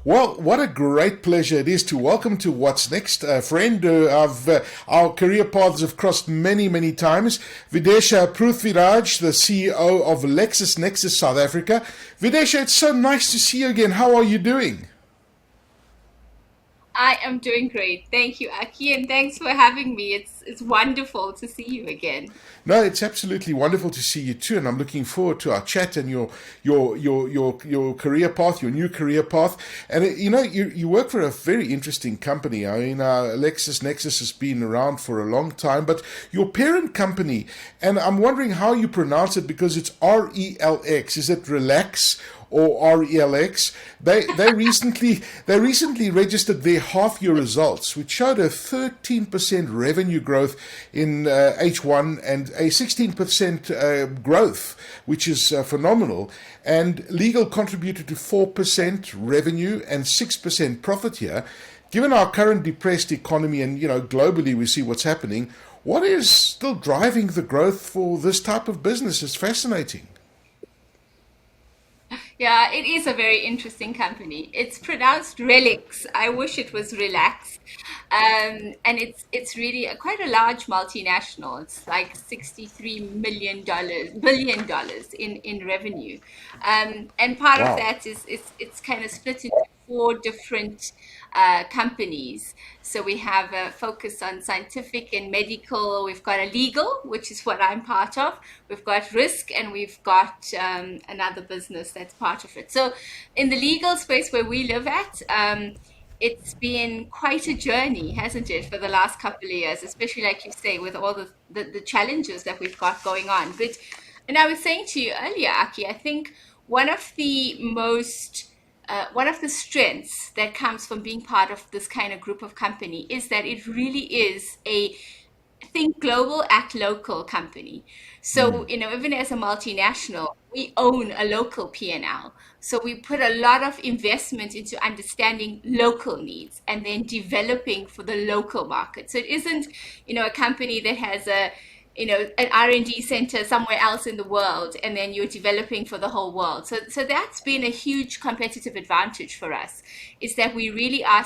Well, what a great pleasure it is to welcome to What's Next a friend our career paths have crossed many, many times. Videsha Proothveerajh, the CEO of LexisNexis South Africa. Videsha, it's so nice to see you again. How are you doing? I am doing great. Thank you, Aki, and thanks for having me. It's wonderful to see you again. No, it's absolutely wonderful to see you too, and I'm looking forward to our chat and your career path, your new career path. And you work for a very interesting company. I mean, LexisNexis has been around for a long time, but your parent company, and I'm wondering how you pronounce it because it's RELX. Is it Relax or RELX? They recently registered their half year results, which showed a 13% revenue growth in H1 and a 16% growth, which is phenomenal. And legal contributed to 4% revenue and 6% profit here. Given our current depressed economy and globally we see what's happening, what is still driving the growth for this type of business? Is fascinating. Yeah, it is a very interesting company. It's pronounced Relix. I wish it was Relax. And it's really quite a large multinational. It's like $63 billion in revenue. And part of Wow. that is it's kind of split into four different companies. So we have a focus on scientific and medical. We've got a legal, which is what I'm part of. We've got risk, and we've got another business that's part of it. So in the legal space where we live at, it's been quite a journey, hasn't it, for the last couple of years, especially like you say, with all the challenges that we've got going on. But and I was saying to you earlier, Aki, I think one of the most one of the strengths that comes from being part of this kind of group of company is that it really is a think global, act local company. So, even as a multinational, we own a local P&L. So we put a lot of investment into understanding local needs and then developing for the local market. So it isn't, a company that has an R&D center somewhere else in the world, and then you're developing for the whole world. So that's been a huge competitive advantage for us, is that we really are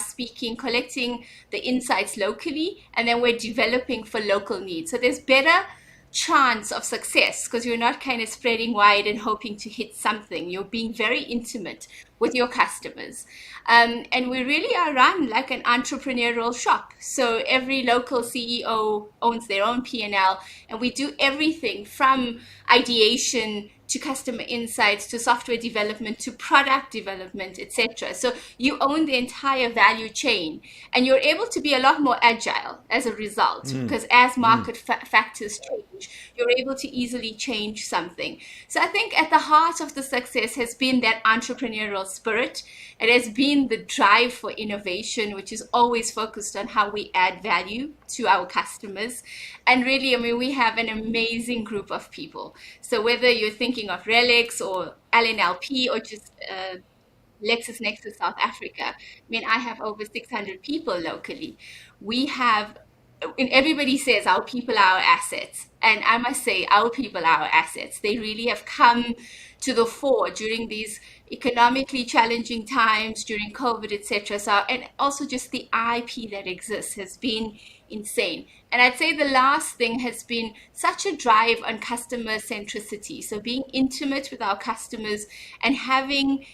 collecting the insights locally, and then we're developing for local needs. So there's better chance of success because you're not kind of spreading wide and hoping to hit something. You're being very intimate with your customers. And we really are run like an entrepreneurial shop. So every local CEO owns their own P&L, and we do everything from ideation to customer insights to software development to product development, etc. So you own the entire value chain, and you're able to be a lot more agile as a result, because as market factors change, you're able to easily change something. So I think at the heart of the success has been that entrepreneurial spirit. It has been the drive for innovation, which is always focused on how we add value to our customers. And really, I mean, we have an amazing group of people. So whether you're thinking of Relix or LNLP or just LexisNexis South Africa, I mean, I have over 600 people locally. We have, and everybody says our people are our assets. And I must say, our people are our assets. They really have come to the fore during these economically challenging times, during COVID, etc. So, and also just the IP that exists has been insane. And I'd say the last thing has been such a drive on customer centricity. So being intimate with our customers and having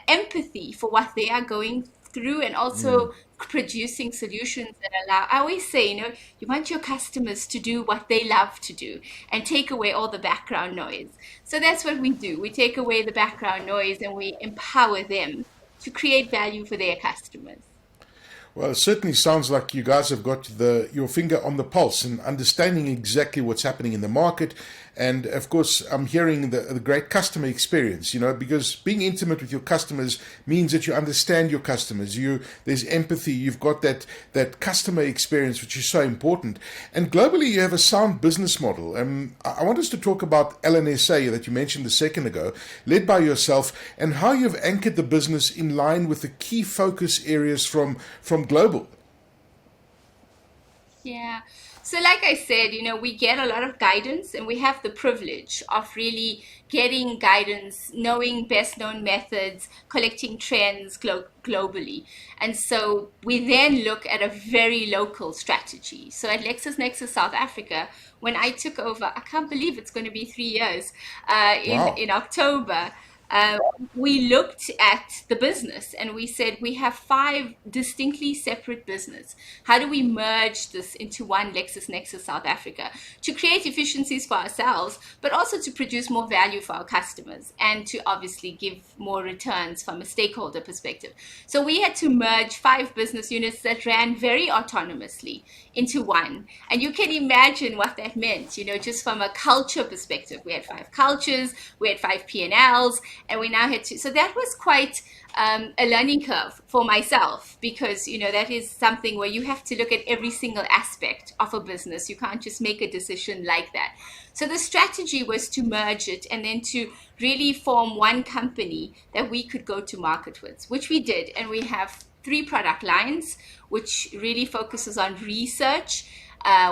empathy for what they are going through, and also producing solutions that allow, I always say, you want your customers to do what they love to do and take away all the background noise. So that's what we do. We take away the background noise and we empower them to create value for their customers. Well, it certainly sounds like you guys have got your finger on the pulse and understanding exactly what's happening in the market. And of course, I'm hearing the great customer experience, because being intimate with your customers means that you understand your customers. There's empathy. You've got that customer experience, which is so important. And globally, you have a sound business model. I want us to talk about LNSA that you mentioned a second ago, led by yourself, and how you've anchored the business in line with the key focus areas from global. Yeah. So, like I said, we get a lot of guidance and we have the privilege of really getting guidance, knowing best known methods, collecting trends globally. And so we then look at a very local strategy. So, at LexisNexis South Africa, when I took over, I can't believe it's going to be 3 years Wow. in October. Uh, we looked at the business and we said we have five distinctly separate business. How do we merge this into one LexisNexis South Africa to create efficiencies for ourselves, but also to produce more value for our customers and to obviously give more returns from a stakeholder perspective? So we had to merge five business units that ran very autonomously into one. And you can imagine what that meant, just from a culture perspective. We had five cultures, we had five P&Ls, and we now had to. So that was quite a learning curve for myself, because that is something where you have to look at every single aspect of a business. You can't just make a decision like that. So the strategy was to merge it and then to really form one company that we could go to market with, which we did. And we have three product lines, which really focuses on research.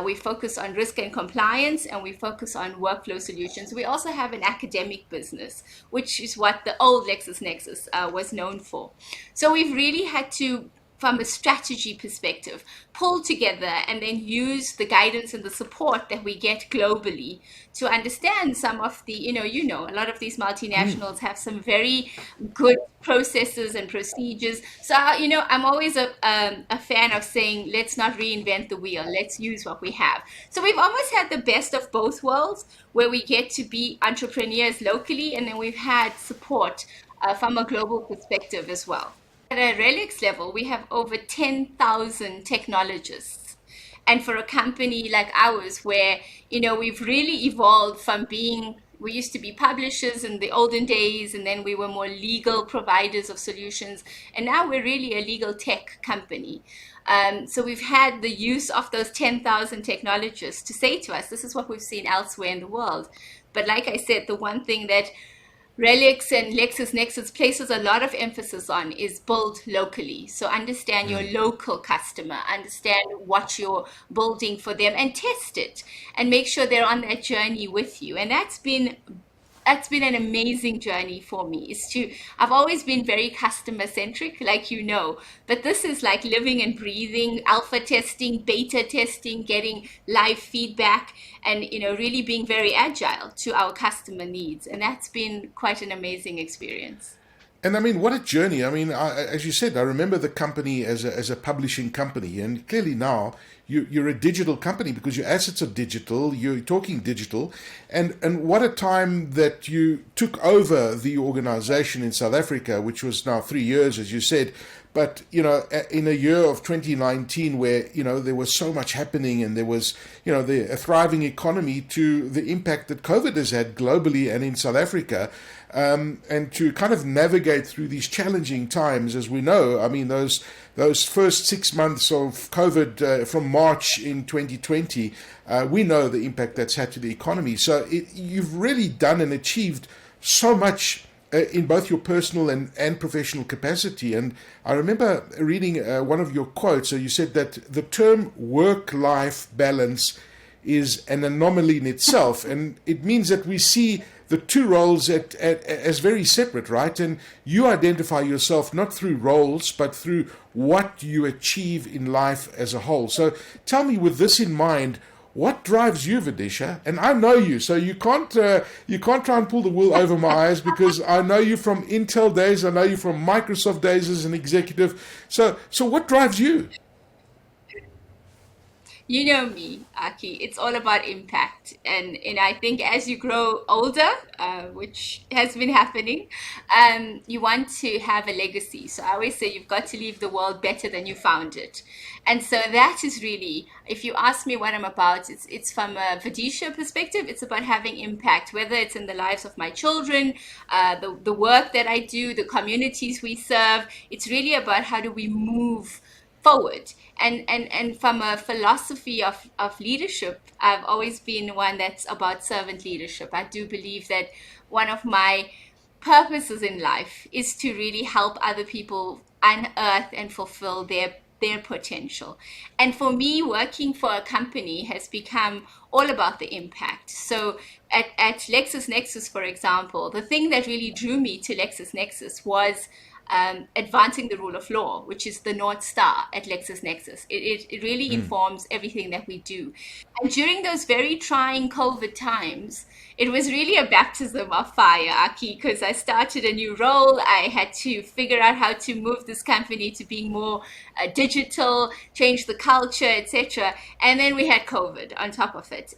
We focus on risk and compliance, and we focus on workflow solutions. We also have an academic business, which is what the old LexisNexis was known for. So we've really had to, from a strategy perspective, pull together and then use the guidance and the support that we get globally to understand some of the, a lot of these multinationals have some very good processes and procedures. So, I'm always a fan of saying, let's not reinvent the wheel, let's use what we have. So we've almost had the best of both worlds, where we get to be entrepreneurs locally, and then we've had support from a global perspective as well. At a Relics level, we have over 10,000 technologists. And for a company like ours, where, we've really evolved from being, we used to be publishers in the olden days, and then we were more legal providers of solutions. And now we're really a legal tech company. So we've had the use of those 10,000 technologists to say to us, this is what we've seen elsewhere in the world. But like I said, the one thing that Relics and LexisNexis places a lot of emphasis on is build locally. So understand your local customer, understand what you're building for them, and test it and make sure they're on that journey with you. And that's been an amazing journey for me. I've always been very customer centric, like but this is like living and breathing, alpha testing, beta testing, getting live feedback, and really being very agile to our customer needs. And that's been quite an amazing experience. And I mean, what a journey. I mean, as you said, I remember the company as a publishing company, and clearly now you're a digital company because your assets are digital, you're talking digital. And what a time that you took over the organization in South Africa, which was now 3 years, as you said. But, in a year of 2019 where, there was so much happening, and there was, a thriving economy, to the impact that COVID has had globally and in South Africa, and to kind of navigate through these challenging times, as we know. I mean, those first 6 months of COVID from March in 2020, we know the impact that's had to the economy. So you've really done and achieved so much in both your personal and professional capacity. And I remember reading one of your quotes. So you said that the term work-life balance is an anomaly in itself, and it means that we see the two roles as very separate, right? And you identify yourself not through roles, but through what you achieve in life as a whole. So tell me, with this in mind, what drives you, Videsha? And I know you, so you can't try and pull the wool over my eyes, because I know you from Intel days, I know you from Microsoft days as an executive. So what drives you? You know me, Aki. It's all about impact, and I think as you grow older, which has been happening, you want to have a legacy. So I always say you've got to leave the world better than you found it, and so that is really, if you ask me what I'm about, it's from a Videsha perspective. It's about having impact, whether it's in the lives of my children, the work that I do, the communities we serve. It's really about how do we move forward. And from a philosophy of leadership, I've always been one that's about servant leadership. I do believe that one of my purposes in life is to really help other people unearth and fulfill their their potential. And for me, working for a company has become all about the impact. So at LexisNexis, for example, the thing that really drew me to LexisNexis was advancing the rule of law, which is the North Star at LexisNexis. It really informs everything that we do. And during those very trying COVID times, it was really a baptism of fire, Aki, because I started a new role. I had to figure out how to move this company to being more digital, change the culture, etc. And then we had COVID on top of it.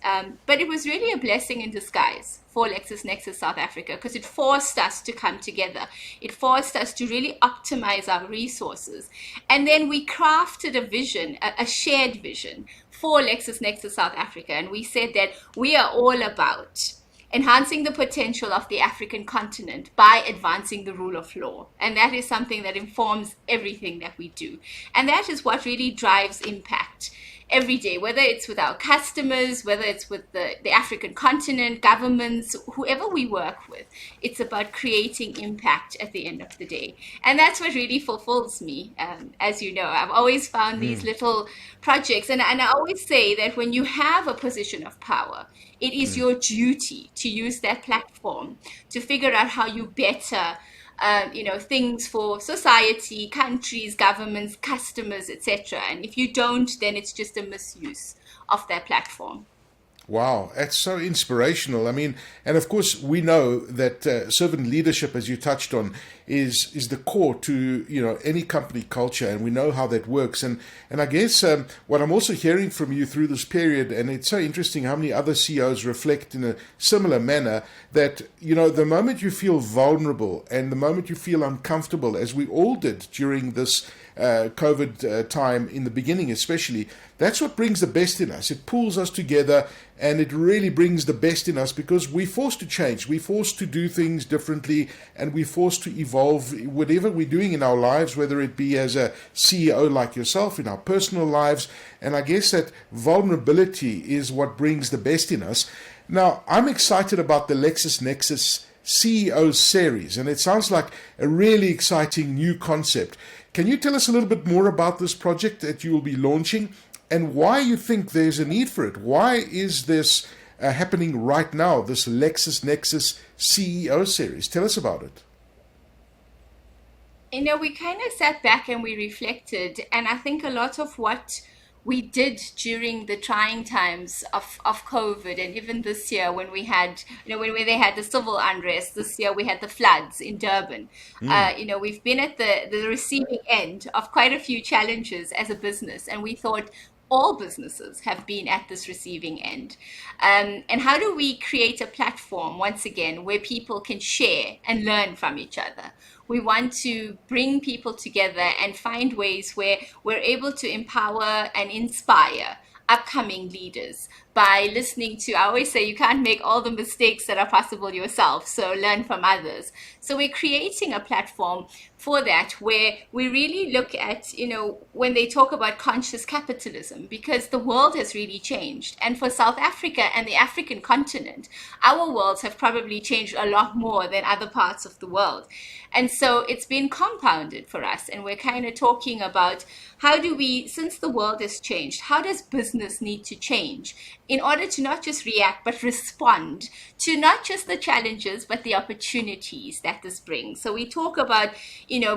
But it was really a blessing in disguise for LexisNexis South Africa, because it forced us to come together. It forced us to really optimize our resources. And then we crafted a vision, a shared vision for LexisNexis South Africa. And we said that we are all about enhancing the potential of the African continent by advancing the rule of law. And that is something that informs everything that we do. And that is what really drives impact every day, whether it's with our customers, whether it's with the African continent, governments, whoever we work with. It's about creating impact at the end of the day. And that's what really fulfills me. As you know, I've always found these little projects. And I always say that when you have a position of power, it is your duty to use that platform to figure out how you better things for society, countries, governments, customers, etc. And if you don't, then it's just a misuse of that platform. Wow, that's so inspirational. I mean, and of course, we know that servant leadership, as you touched on, is the core to any company culture, and we know how that works. And I guess what I'm also hearing from you through this period, and it's so interesting how many other CEOs reflect in a similar manner, that the moment you feel vulnerable and the moment you feel uncomfortable, as we all did during this COVID time in the beginning especially, that's what brings the best in us. It pulls us together, and it really brings the best in us, because we're forced to change, we're forced to do things differently, and we're forced to evolve whatever we're doing in our lives, whether it be as a CEO like yourself, in our personal lives. And I guess that vulnerability is what brings the best in us. Now, I'm excited about the LexisNexis CEO series, and it sounds like a really exciting new concept. Can you tell us a little bit more about this project that you will be launching, and why you think there's a need for it? Why is this happening right now, this LexisNexis CEO series? Tell us about it. We kind of sat back and we reflected, and I think a lot of what we did during the trying times of COVID, and even this year when we had, when they had the civil unrest, this year we had the floods in Durban. We've been at the receiving end of quite a few challenges as a business, and we thought all businesses have been at this receiving end. And how do we create a platform, once again, where people can share and learn from each other? We want to bring people together and find ways where we're able to empower and inspire upcoming leaders by listening to, I always say, you can't make all the mistakes that are possible yourself, so learn from others. So we're creating a platform for that, where we really look at, when they talk about conscious capitalism, because the world has really changed. And for South Africa and the African continent, our worlds have probably changed a lot more than other parts of the world. And so it's been compounded for us. And we're kind of talking about how do we, since the world has changed, how does business need to change in order to not just react, but respond to not just the challenges, but the opportunities that this brings. So we talk about,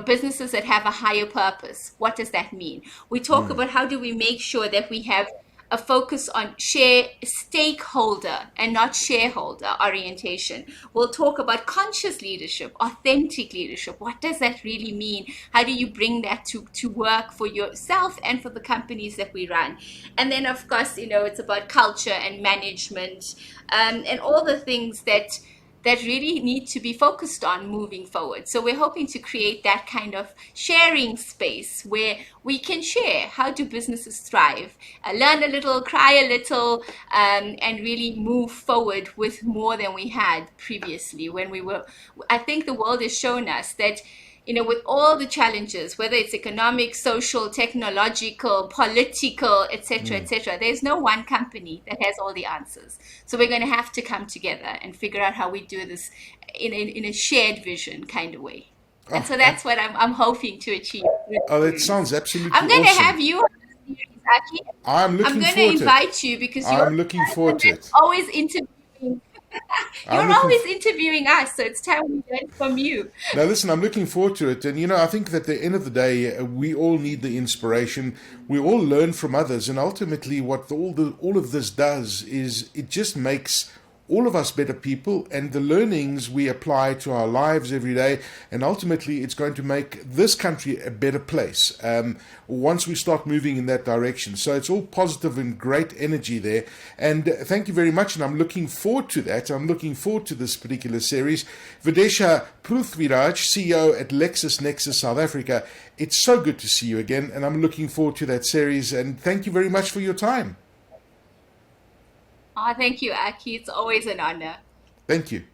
businesses that have a higher purpose. What does that mean? We talk about how do we make sure that we have a focus on stakeholder and not shareholder orientation. We'll talk about conscious leadership, authentic leadership. What does that really mean? How do you bring that to work for yourself and for the companies that we run? And then, of course, it's about culture and management, and all the things that really need to be focused on moving forward. So we're hoping to create that kind of sharing space where we can share how do businesses thrive, learn a little, cry a little, and really move forward with more than we had previously when I think the world has shown us that with all the challenges, whether it's economic, social, technological, political, etc., there's no one company that has all the answers. So we're going to have to come together and figure out how we do this in a shared vision kind of way. And so Oh, that's what I'm hoping to achieve with oh, that series. sounds I'm absolutely going to awesome. have you on the series, Aki. I'm I'm looking going to forward to it. invite you because you're I'm the looking person forward to that's it. always interviewing. I'm You're looking. always interviewing us, so it's time we learn from you. Now, listen, I'm looking forward to it. And, I think that at the end of the day, we all need the inspiration. We all learn from others. And ultimately, what all of this does is it just makes all of us better people, and the learnings we apply to our lives every day. And ultimately, it's going to make this country a better place once we start moving in that direction. So it's all positive and great energy there. And thank you very much. And I'm looking forward to that. I'm looking forward to this particular series. Videsha Proothveerajh, CEO at LexisNexis South Africa. It's so good to see you again. And I'm looking forward to that series. And thank you very much for your time. Oh, thank you, Aki. It's always an honor. Thank you.